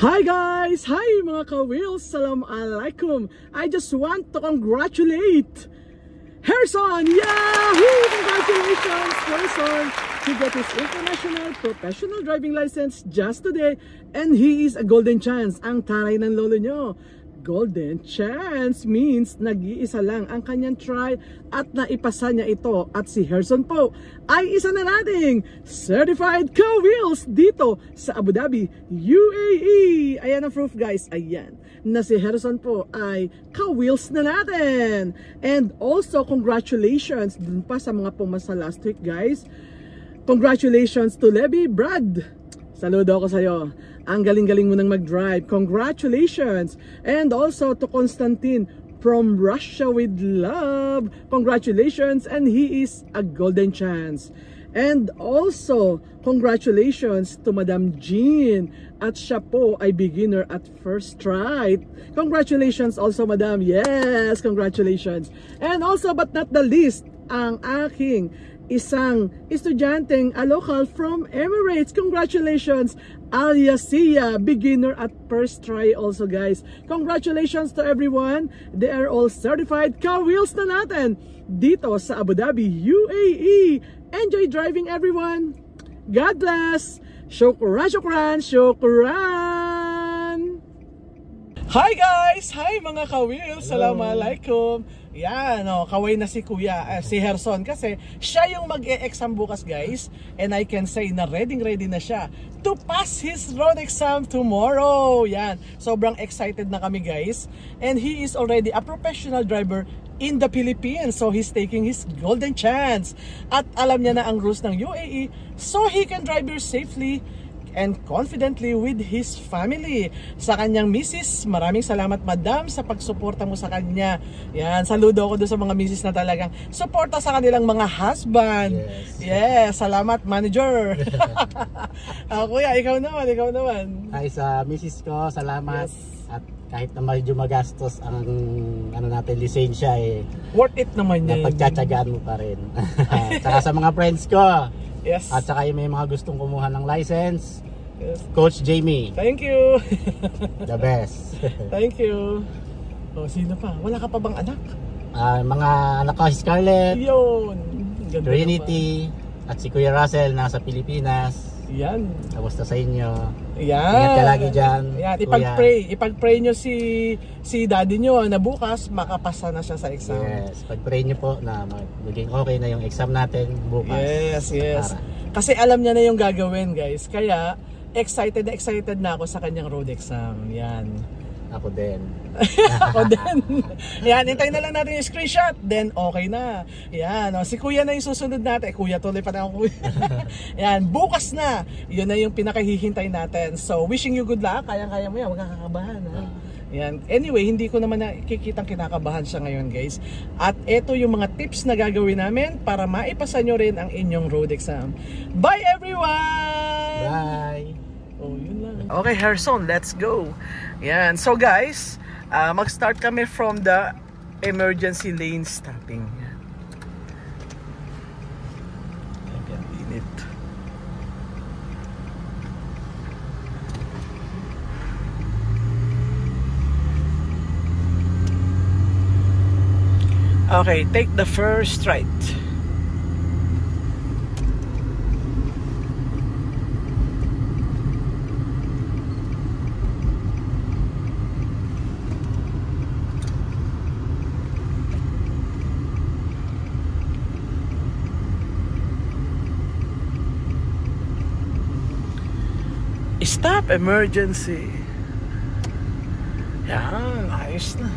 Hi guys! Hi mga ka-wheels! Assalamualaikum! I just want to congratulate Harrison! Yahoo! Congratulations Harrison! He got his international professional driving license just today and he is a golden chance. Ang taray ng lolo nyo. Golden chance means nag-iisa lang ang kanyang try at naipasa niya ito. At si Harrison po ay isa na nating certified ka-wheels dito sa Abu Dhabi, UAE. Ayan ang proof guys, ayan, na si Harrison po ay ka-wheels na natin. And also congratulations dun pa sa mga pumasa last week guys. Congratulations to Levi Brad. Saludo ako sa'yo. Ang galing-galing mo nang mag-drive. Congratulations! And also to Constantine from Russia with love. Congratulations! And he is a golden chance. And also, congratulations to Madam Jean. At siya po ay beginner at first try. Congratulations also, Madam. Yes, congratulations. And also, but not the least, ang aking isang estudyanteng local from Emirates. Congratulations, Aliasia, beginner at first try also guys. Congratulations to everyone. They are all certified ka-wheels na natin dito sa Abu Dhabi, UAE. Enjoy driving everyone. God bless. Shukran, shukran, shukran. Hi guys! Hi mga ka-wheels! Assalamualaikum! Yan, kaway na si Kuya, si Harrison kasi siya yung mag-e-exam bukas guys. And I can say na ready na siya to pass his road exam tomorrow. Yan, sobrang excited na kami guys. And he is already a professional driver in the Philippines. So he's taking his golden chance. At alam niya na ang rules ng UAE so he can drive here safely and confidently with his family. Sa kanyang misis, maraming salamat madam sa pagsuporta mo sa kanya. Yan, saludo ako doon sa mga misis na talagang suporta sa kanilang mga husband. Yes, salamat manager. Kuya, ikaw naman. Ay, sa misis ko, salamat. Yes. At kahit na medyo magastos ang natin lisensya worth it naman yan. Napagtsatsagaan mo pa rin. Saka sa mga friends ko. Yes. At saka yung may mga gustong kumuha ng license. Yes. Coach Jamie. Thank you. The best. Thank you. Sino pa? Wala ka pa bang anak? Mga anak ko, si Scarlett. Yun. Ganda Trinity. Naman. At si Kuya Russell nasa Pilipinas. Yan. Kamusta sa inyo? Yan. Ingat ka lagi dyan. Yan. Ipag-pray nyo si daddy nyo na bukas makapasa na siya sa exam. Yes. Pag-pray nyo po na maging okay na yung exam natin bukas. Yes. Kasi alam niya na yung gagawin guys. Kaya excited na ako sa kanyang road exam. Yan. Ako din. Ako din. Yan, hintayin na lang natin yung screenshot. Then okay na. Yan, si Kuya na yung susunod natin. Kuya, tuloy pa na ako Kuya. Yan, bukas na. Yun na yung pinakahihintay natin. So, wishing you good luck. Kayang-kaya mo yan. Huwag kang kakabahan. Yan. Anyway, hindi ko naman nakikitang kinakabahan siya ngayon guys. At ito yung mga tips na gagawin namin para maipasa nyo rin ang inyong road exam. Bye everyone! Bye! Yun lang. Okay Harrison, let's go. Yan. So guys, mag-start kami from the emergency lane stopping. Init. Okay, take the first right. Stop emergency. Yan, ayos na.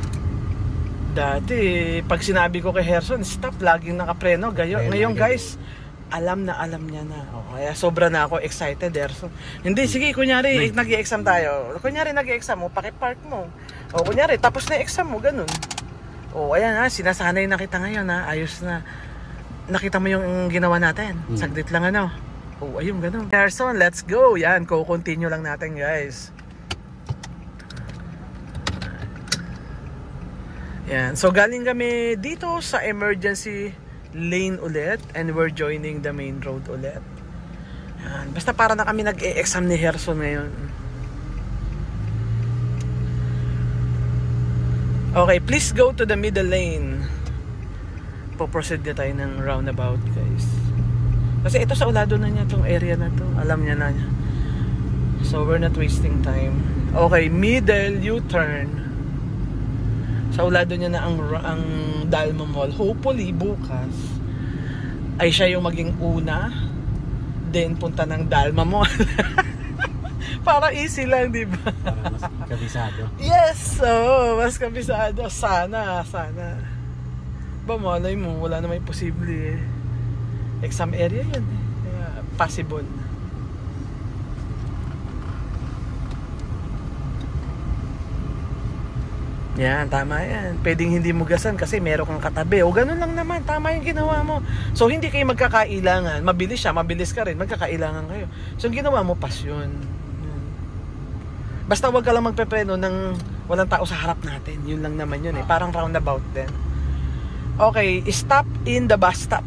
Dati, pag sinabi ko kay Harrison, stop, laging nakapreno. Ngayon guys, alam niya na. Kaya sobra na ako excited, Harrison. Hindi, sige, kunyari, nag-i-exam tayo. Kunyari, nag-i-exam mo, pakipark mo. Kunyari, tapos na exam mo, ganun. Ayan ha, sinasanay na kita ngayon ha, ayos na. Nakita mo yung ginawa natin. Saglit lang ayun, ganun. Harrison, let's go. Yan, continue lang natin guys. Yan, so galing kami dito sa emergency lane ulit and we're joining the main road ulit. Yan. Basta para na kami nag-e-exam ni Harrison ngayon. Okay, please go to the middle lane. Po-proceed na tayo ng roundabout, guys. Kasi ito sa ulado na niya, tong area na to. Alam niya na niya. So we're not wasting time. Okay, middle U-turn. Sa ulado niya na ang Dalma Mall. Hopefully bukas ay siya yung maging una, then punta ng Dalma Mall. Para easy lang, di ba? Para mas kabisado. Yes! Oh, mas kabisado. Sana. Ba, malay mo, wala namang imposible eh. Exam area yan eh. Kaya, possible. Yan, tama yan. Pwedeng hindi mo gasan kasi meron kang katabi. O ganun lang naman, tama yung ginawa mo. So, hindi kayo magkakailangan. Mabilis siya, mabilis ka rin. Magkakailangan kayo. So, yung ginawa mo, pasyon. Basta wag ka lang magpepreno ng walang tao sa harap natin. Yun lang naman yun eh. Parang roundabout din. Okay, stop in the bus stop.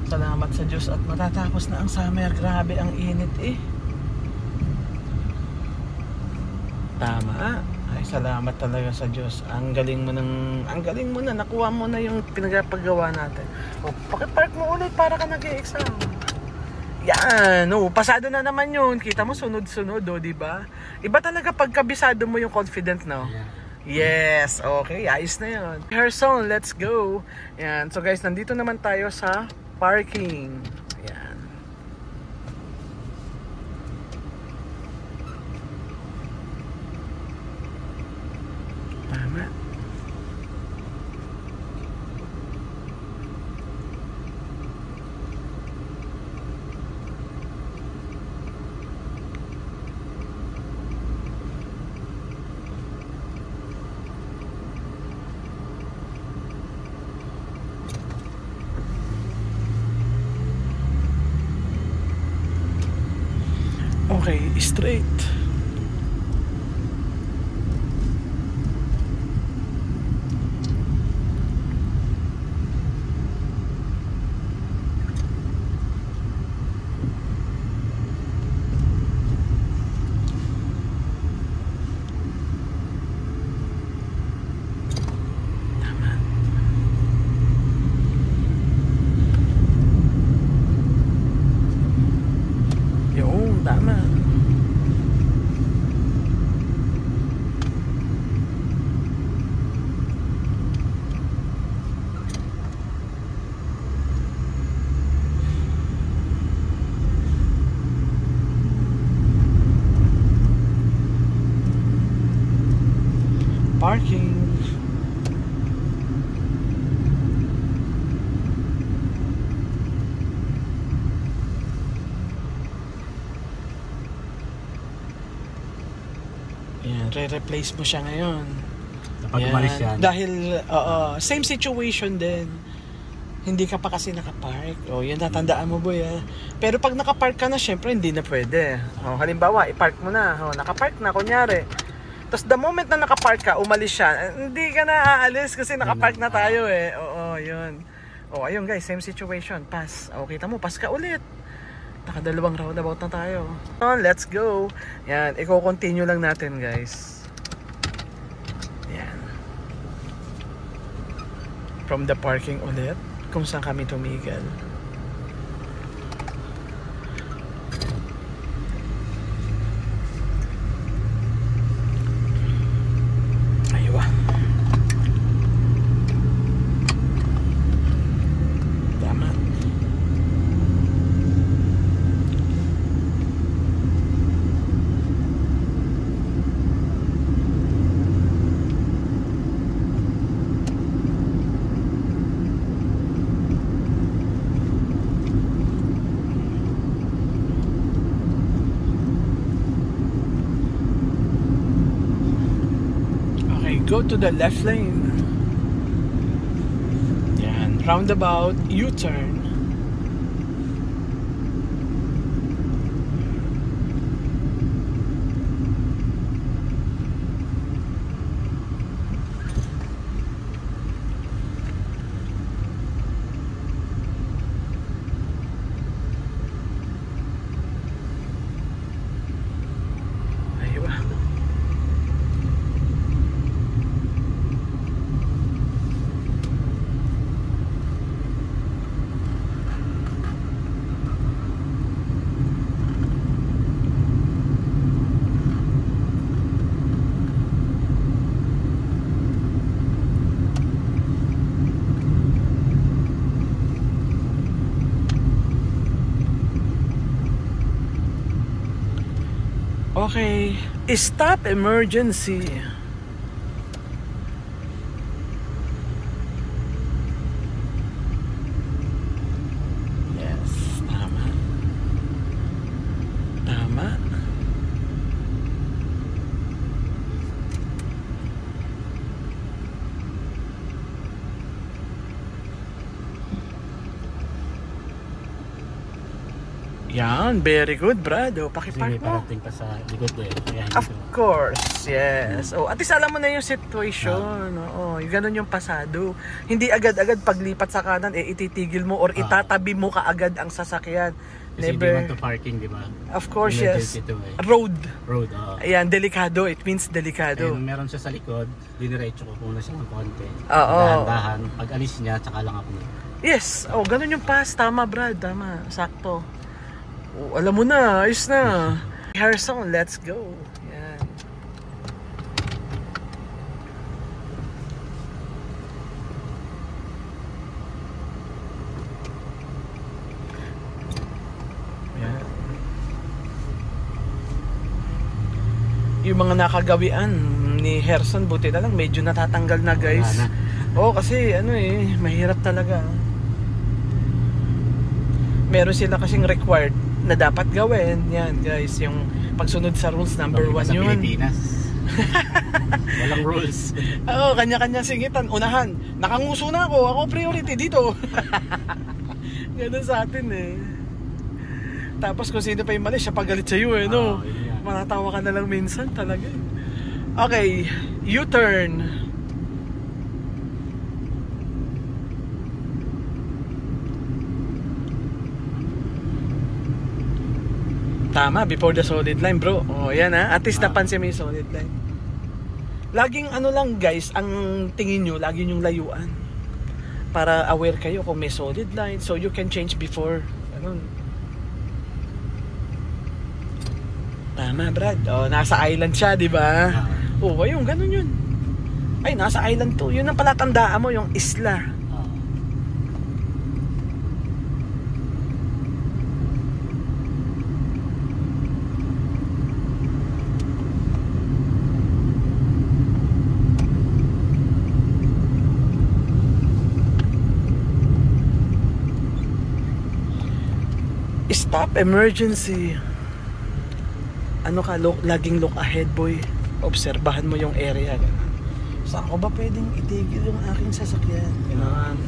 Salamat sa Diyos at matatapos na ang summer. Grabe ang init eh. Tama. Ay, salamat talaga sa Diyos. Ang galing mo na, nakuha mo na yung pinagpagawa natin. O, pakipark mo ulit para ka nag-e-exam. Yan, pasado na naman yun. Kita mo, sunod-sunod, di ba? Iba talaga pag kabisado mo yung confident, no? Yes, okay, ayos na yun. Herson, let's go. Yan, so guys, nandito naman tayo sa parking. Yan. Tama. Okay, straight. Tama. Parking. Yan, re-replace mo siya ngayon. Kapag umalis yan. Dahil, same situation din. Hindi ka pa kasi nakapark. O, yan, tatandaan mo, boy. Pero pag nakapark ka na, syempre, hindi na pwede. O, halimbawa, ipark mo na. O, nakapark na, kunyari. Tapos, the moment na nakapark ka, umalis siya, hindi ka na aalis kasi nakapark na tayo eh. Oo, yun. O, ayun guys, same situation. Pass. O, kita mo, pass ka ulit. Nakadalawang roundabout na tayo. Let's go. Yan, i-continue lang natin guys. Yan. From the parking ulit, kung saan kami tumigil. Aywa. Tama. Go to the left lane. Yan, roundabout, U-turn. Okay, stop emergency. Yes, tama. Tama. Yan, very good, Brad. O, Kasi pakipark may mo. parating pa sa likod ko eh. Kaya hindi Of ko. course, yes. Oh, at least alam mo na yung situation. Oo, yung ganun yung pasado. Hindi agad-agad paglipat sa kanan, ititigil mo or itatabi mo kaagad ang sasakyan. Kasi Never. hindi man to parking, di ba? Of course, yes. Emergency to eh. Road. Road, oo. Ayan, delikado. It means delikado. Kaya nung meron siya sa likod, diniretso ko muna siya ng konti. Oo. Dahan-dahan. Pag alis niya, tsaka lang ako. Yes. Oh, ganun yung pass. Tama, Brad. Tama. Sakto. Oh, alam mo na. Ayos na. Harrison, let's go. Yan. Yan. Yung mga nakagawian ni Harrison, buti na lang medyo natatanggal na, guys. Wala na. Oo, kasi ano eh, mahirap talaga. Meron sila kasing required na dapat gawin. Yan, guys, yung pagsunod sa rules, number Bakit 1 ba sa yun. Pilipinas? Walang rules. Oo, kanya-kanya singitan. Unahan, nakanguso na ako priority dito. Ganun sa atin eh. Tapos kung sino pa yung mali, siya pagalit sa'yo eh, no? Yun nga. Manatawa ka na lang minsan talaga eh. Okay, U-turn. Tama, before the solid line, bro. Oh, yan ha. At least napansin mo yung solid line. Laging ano lang, guys, ang tingin nyo, lagi yung layuan. Para aware kayo kung may solid line. So you can change before. Ganun. Tama, Brad. Oh, nasa island siya, di ba? Oh, ayun, ganun yun. Ay, nasa island to. Yun ang palatandaan mo, yung isla. Stop emergency. Ano ka, laging look ahead, boy. Obserbahan mo yung area. Saan ko ba pwedeng itigil yung aking sasakyan? Ganun.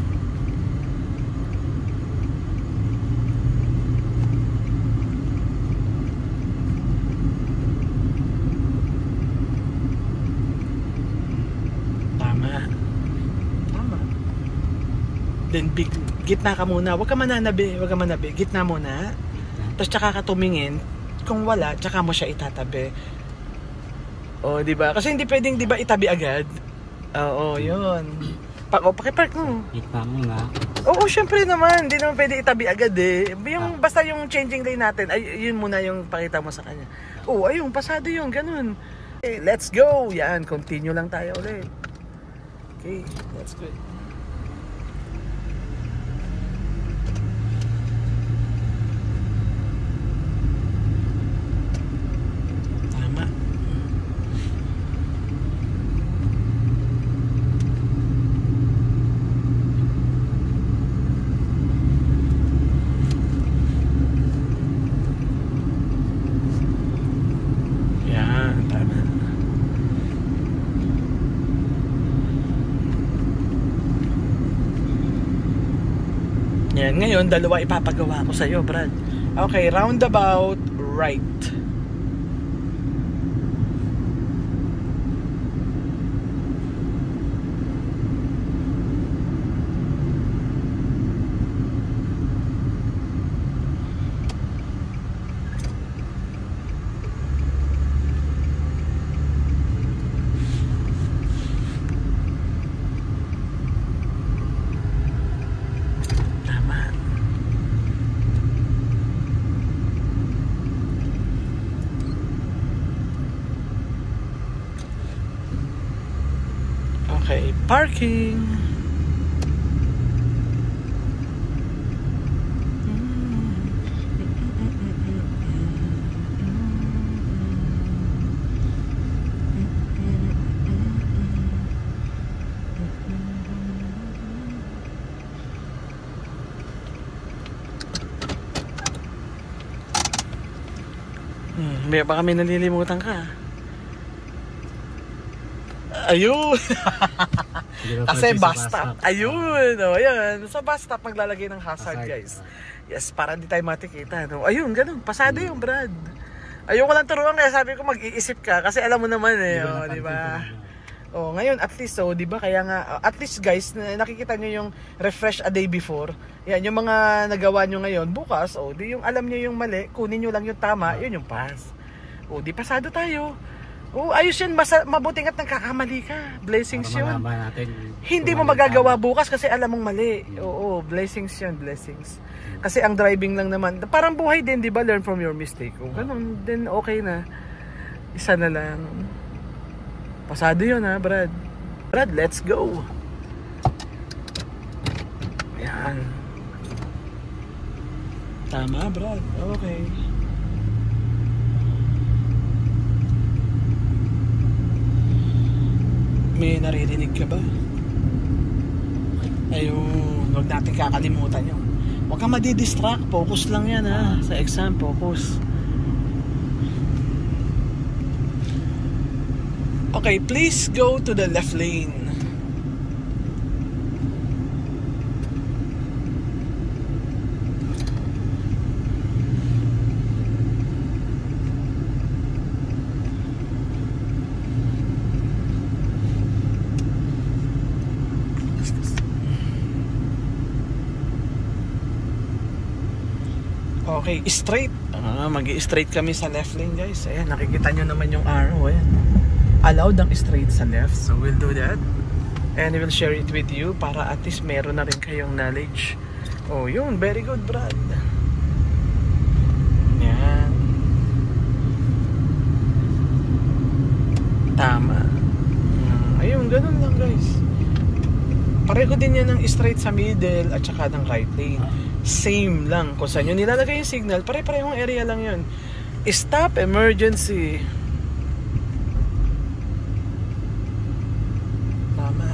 Tama. Tama. Then gitna ka muna. Huwag ka mananabi. Huwag ka manabi. Gitna muna. Tapos tsaka ka tumingin. Kung wala, tsaka mo siya itatabi. O, di ba? Kasi hindi pwedeng, di ba, itabi agad. Oo, yun. Pakipark mo. Gitna muna. Oo, syempre naman. Hindi naman pwede itabi agad eh. Basta yung changing lane natin, ay, yun muna yung pakita mo sa kanya. Oo, ayun, pasado yun, ganun. Okay, let's go. Yan, continue lang tayo ulit. Okay, that's good. Tama. Yan, tama. Yan, ngayon, dalawa ipapagawa ko sa'yo, Brad. Okay, roundabout right. Tama. Okay, parking. Baka may nalilimutan ka. Ayun. Kasi bus stop. Ayun. O, ayan. Sa bus stop maglalagay ng hazard, guys. Yes, para hindi tayo matikita. No? Ayun, ganun. Pasado yung Brad. Ayun ko lang turuan kaya sabi ko mag-iisip ka. Kasi alam mo naman eh. O, diba? O, ngayon at least, so, diba? Kaya nga, at least guys, nakikita nyo yung refresh a day before. Yan, yung mga nagawa nyo ngayon, bukas, o, di yung alam nyo yung mali, kunin nyo lang yung tama, yun yung pass. O, di pasado tayo. Oh, ayos yun. Mabuting at nagkakamali ka. Blessings yun. Hindi mo magagawa bukas kasi alam mong mali. Oo, blessings yun. Blessings. Kasi ang driving lang naman, parang buhay din, di ba? Learn from your mistake. O, ganun. Then, okay na. Isa na lang. Pasado yun, ha, Brad. Brad, let's go. Ayan. Tama, Brad. Okay. May naririnig ka ba? Ayun, huwag natin kakalimutan yun. Huwag kang madidistract. Focus lang yan ha. Sa exam, focus. Okay, please go to the left lane. Okay, straight. Mag-i-straight kami sa left lane, guys. Ayan, nakikita nyo naman yung arrow. Ayan. Allowed ang straight sa left. So, we'll do that. And we will share it with you para at least meron na rin kayong knowledge. Oh, yun. Very good, Brad. Ayan. Tama. Ayun, ganun lang, guys. Pareho din yan ng straight sa middle at saka ng right lane. Same lang. Kung saan nyo nilalagay yung signal, pare-parehong area lang yun. Stop, emergency. Tama.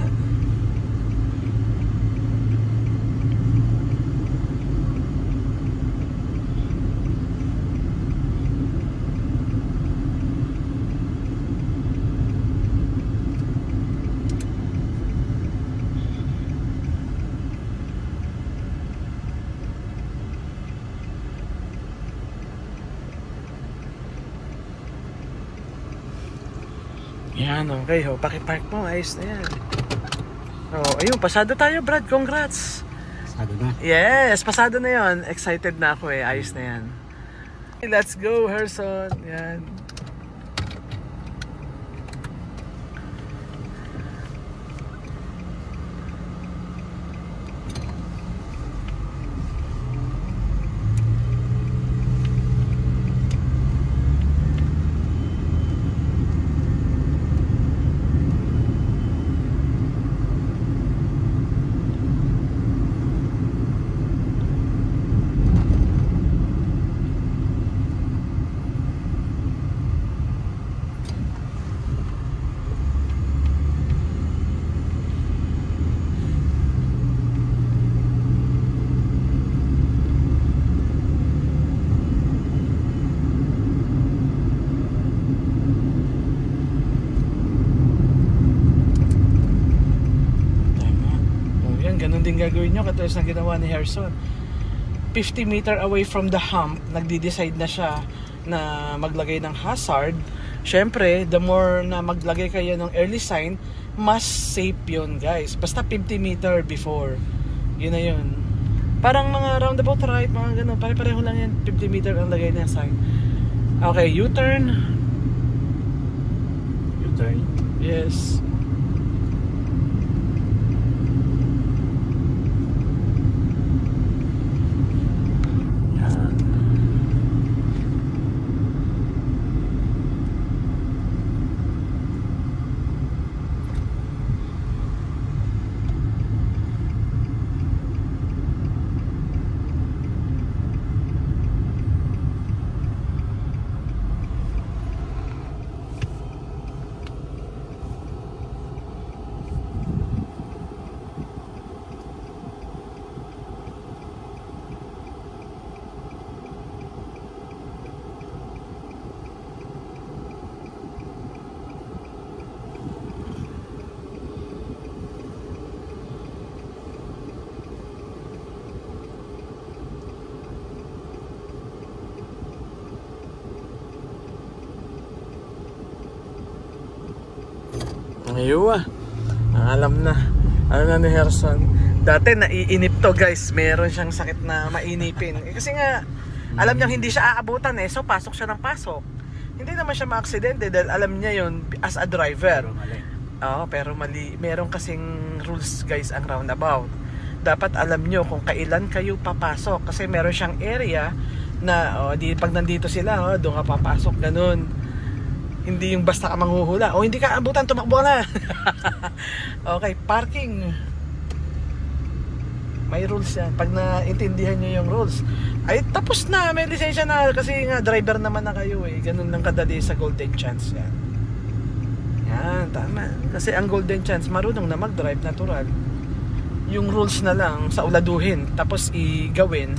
Yan, okay. O, pakipark mo. Ayos na yan. O, ayun. Pasado tayo, Brad. Congrats. Pasado na? Yes, pasado na yon. Excited na ako eh. Ayos na yan. Let's go, Herson. Yan. Gagawin nyo katulad ng ginawa ni Herson. 50 meter away from the hump, nagdi-decide na siya na maglagay ng hazard. Syempre, the more na maglagay kayo ng early sign, mas safe yun, guys. Basta 50 meter before. Yun na yun. Parang mga roundabout right, mga ganun. Pare-pareho lang yan. 50 meter ang lagay na sign. Okay, U-turn. U-turn? Yes. Ayun alam na ni Herson. Dati naiinip to guys, meron siyang sakit na mainipin. Kasi nga, alam niya hindi siya aabutan so pasok siya ng pasok. Hindi naman siya ma-aksidente dahil alam niya yun as a driver. Pero mali. Meron kasing rules guys ang roundabout. Dapat alam nyo kung kailan kayo papasok. Kasi meron siyang area na pag nandito sila, doon ka papasok, ganun. Hindi yung basta ka manghuhula. Hindi ka abutan, tumakbo na. Okay, parking. May rules yan. Pag naintindihan nyo yung rules, ay tapos na, may lisensya na. Kasi nga, driver naman na kayo Ganun lang kadali sa Golden Chance yan. Yan, tama. Kasi ang Golden Chance, marunong na mag-drive, natural. Yung rules na lang, sa uladuhin, tapos igawin,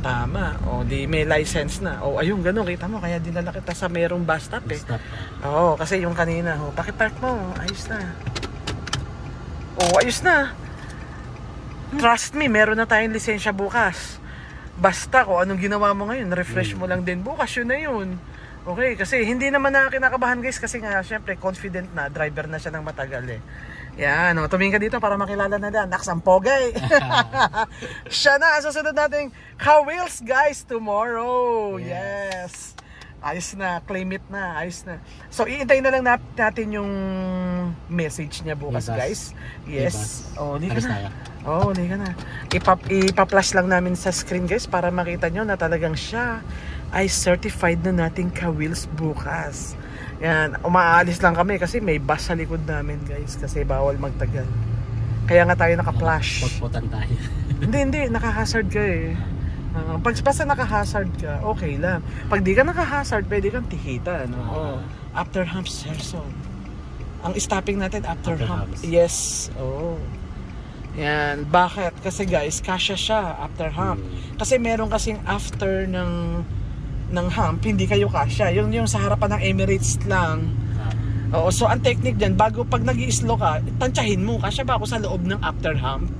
tama. Di may license na. Ayun, ganun, kita mo. Kaya dinala kita sa merong bus stop kasi yung kanina, pakipark mo, ayos na. Ayos na. Trust me, meron na tayong lisensya bukas. Basta kung anong ginawa mo ngayon, refresh mo lang din bukas, yun na yun. Okay, kasi hindi naman na kinakabahan guys, kasi nga syempre confident na, driver na siya ng matagal Yan, tumingin ka dito para makilala na din. Naks, ang pogay. Siya na, susunod nating ka-wheels guys tomorrow. Yes. Ayos na, claim it na, ayos na. So, iintay na lang natin yung message niya bukas guys. Yes. Hindi ka na. Hindi ka na. Ipa-flash lang namin sa screen guys para makita nyo na talagang siya ay certified na nating ka-wheels bukas. Yan, umaalis lang kami kasi may bus sa likod namin guys, kasi bawal magtagal. Kaya nga tayo naka-flash. Pagputan tayo. Hindi, naka-hazard ka pag basta naka-hazard ka, okay lang. Pag di ka naka-hazard, pwede kang tihita after humps, Herson. Ang stopping natin after humps. Yes. Yan, bakit? Kasi guys, kasya siya after hump. Kasi meron kasing after ng hump, hindi kayo kasya. Yung sa harapan ng Emirates lang. So ang technique dyan, bago pag nag-i-slow ka, tansyahin mo, kasya ba ako sa loob ng after hump?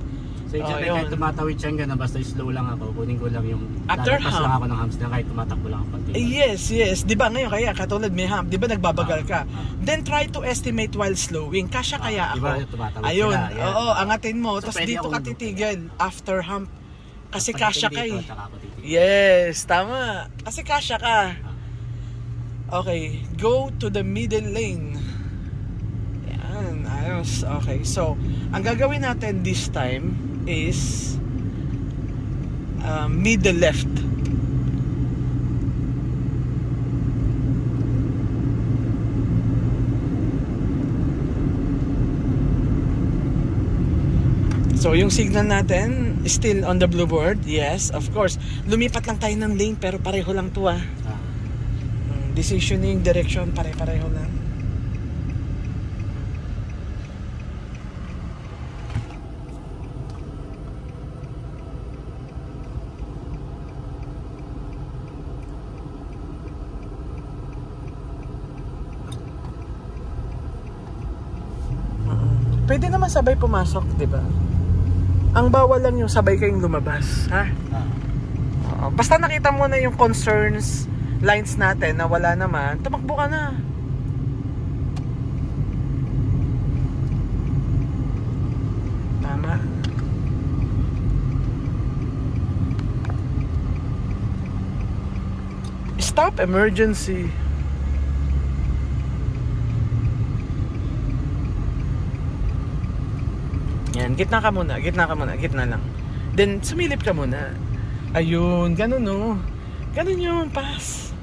So kahit tumatawid siya gano'n, basta slow lang ako, kunin ko lang yung after hump. lang ako ng humps na kahit tumatakbo lang ako. Yes. Di ba ngayon kaya katulad may hump, di ba nagbabagal ka? Then try to estimate while slowing. Kasya kaya ako? Ayun, angatin mo, so, tapos dito ka titigil after hump. Kasi kasya ka Yes, tama. Kasi kasya ka. Okay, go to the middle lane. Yan, ayos. Okay, so ang gagawin natin this time is middle left. So yung signal natin still on the blue board. Yes, of course. Lumipat lang tayo ng lane pero pareho lang to Decisioning, direction, pare-pareho lang. Pwede naman sabay pumasok, di ba? Ang bawal lang yung sabay kayong lumabas, ha? Basta nakita mo na yung concerns lines natin na wala naman, tumakbo ka na. Tama. Stop emergency. Yan, gitna ka muna, gitna lang. Then sumilip ka muna. Ayun, ganun Ganun yung pass.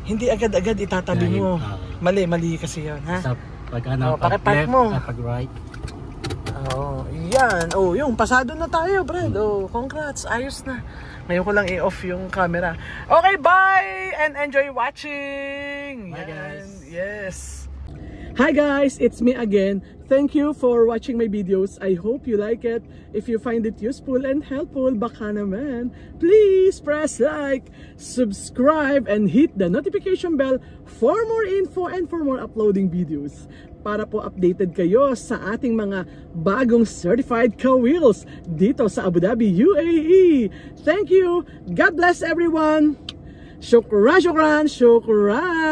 Hindi agad-agad itatabi mo. Mali kasi yan, ha? Sa pag-park mo. Pag right. Yan. Yung pasado na tayo, Brad. Congrats. Ayos na. Ngayon ko lang i-off yung camera. Okay, bye! And enjoy watching! Bye, guys. Yes. Hi guys, it's me again. Thank you for watching my videos. I hope you like it. If you find it useful and helpful, baka naman, please press like, subscribe, and hit the notification bell for more info and for more uploading videos. Para po updated kayo sa ating mga bagong certified ka-wheels dito sa Abu Dhabi, UAE. Thank you. God bless everyone. Shukran, shukran, shukran.